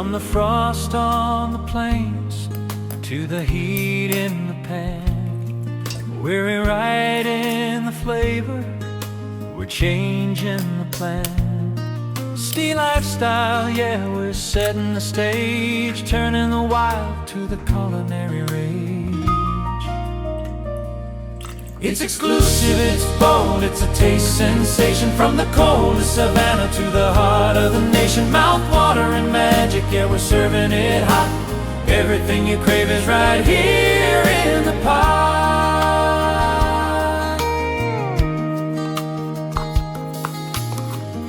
From the frost on the plains to the heat in the pan, we're rewriting the flavor, we're changing the plan. Sea lifestyle, yeah, we're setting the stage, turning the wild to the culinary rage. It's exclusive, it's bold, it's a taste sensation. From the coldest savanna to the heart of the nation, mouth-watering magic, yeah, we're serving it hot. Everything you crave is right here in the pot.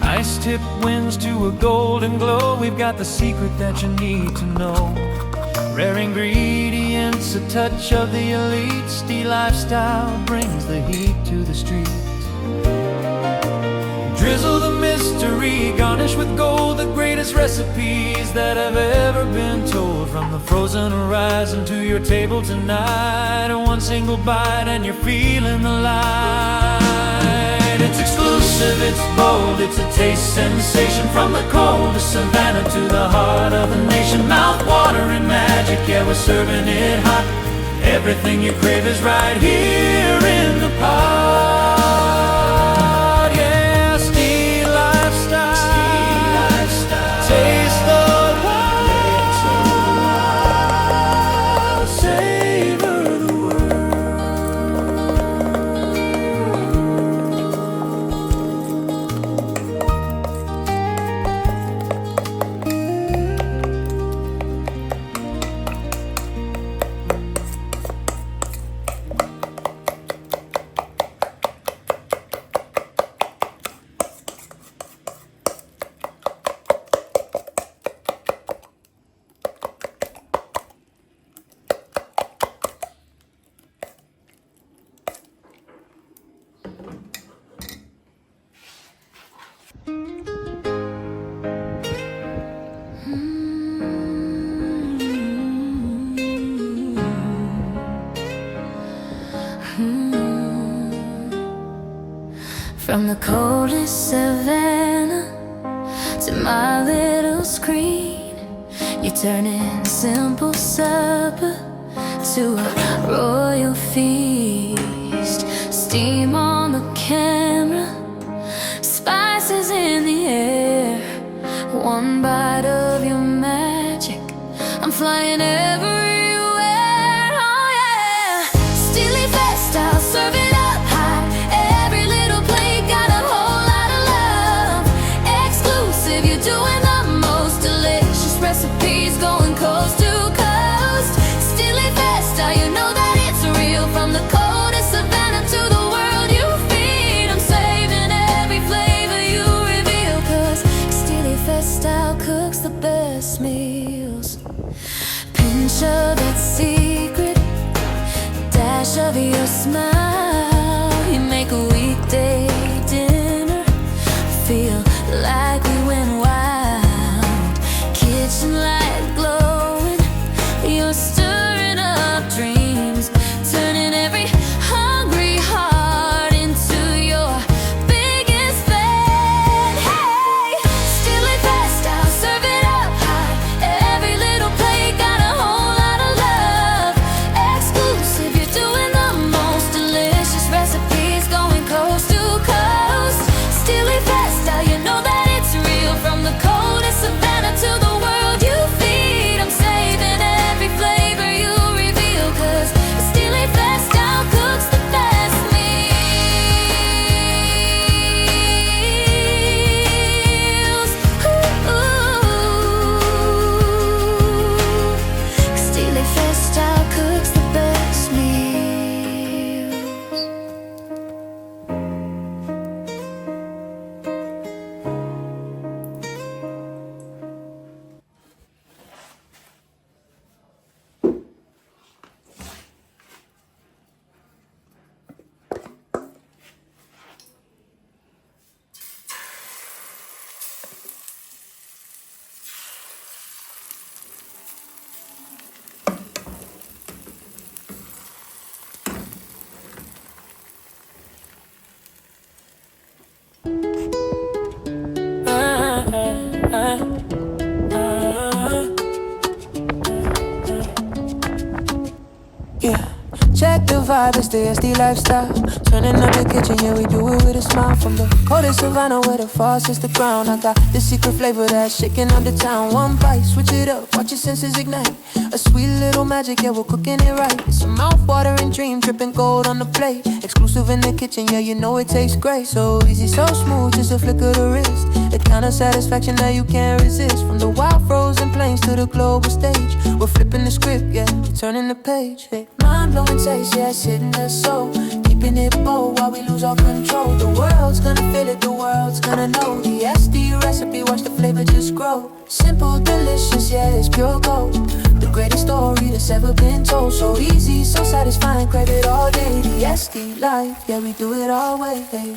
Ice-tip winds to a golden glow, we've got the secret that you need to know. Rare ingredients, a touch of the elite. Sea lifestyle brings the heat to the streets. Drizzle the mystery, garnish with gold, the greatest recipes that have ever been told. From the frozen horizon to your table tonight, one single bite and you're feeling the light. It's exclusive, it's bold, it's a taste sensation. From the coldest savanna to the heart of the nation, mouth-watering magic, yeah, we're serving it hot. Everything you crave is right here in the pot. Yeah, sea lifestyle, taste the wild, savor the From the coldest savannah to my little screen, you're turning simple supper to a royal feast. Steam on the camera, spices in the air. One bite of your magic, I'm flying everywhere. Oh yeah, Steely Fest style, serve it up high. Every little plate got a whole lot of love. Exclusive, you're doing the most delicious recipes, going coast to coast. Steely Fest style, you know that it's real. From the coldest savannah to the world you feed, I'm saving every flavor you reveal. 'Cause Steely Fest style cooks the best meals. Pinch of that secret, dash of your smile. You make a weekday dinner feel like we went wild. Kitchen light glowing, you're stirring up dreams, turning every hungry heart into your biggest fan. Hey, Steely Fest style, serve it up high. Every little plate got a whole lot of love. Exclusive, you're doing the most delicious vibe, it's the SD lifestyle. Turning up the kitchen, yeah, we do it with a smile. From the coldest savanna where the frost is the ground, I got this secret flavor that's shaking up the town. One bite, switch it up, watch your senses ignite. A sweet little magic, yeah, we're cooking it right. It's a mouth-watering dream, dripping gold on the plate. Exclusive in the kitchen, yeah, you know it tastes great. So easy, so smooth, just a flick of the wrist. The kind of satisfaction that you can't resist. From the wild frozen plains to the global stage, we're flipping the script, yeah, we're turning the page. Hey. Mind-blowing taste, yeah, it's hitting the soul. Keeping it bold while we lose all control. The world's gonna feel it, the world's gonna know. The SD recipe, watch the flavor just grow. Simple, delicious, yeah, it's pure gold. The greatest story that's ever been told. So easy, so satisfying, crave it all day. The SD life, yeah, we do it our way. Hey.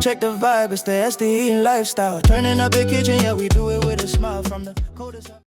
Check the vibe, it's the SD lifestyle. Turning up the kitchen, yeah, we do it with a smile. From the coldest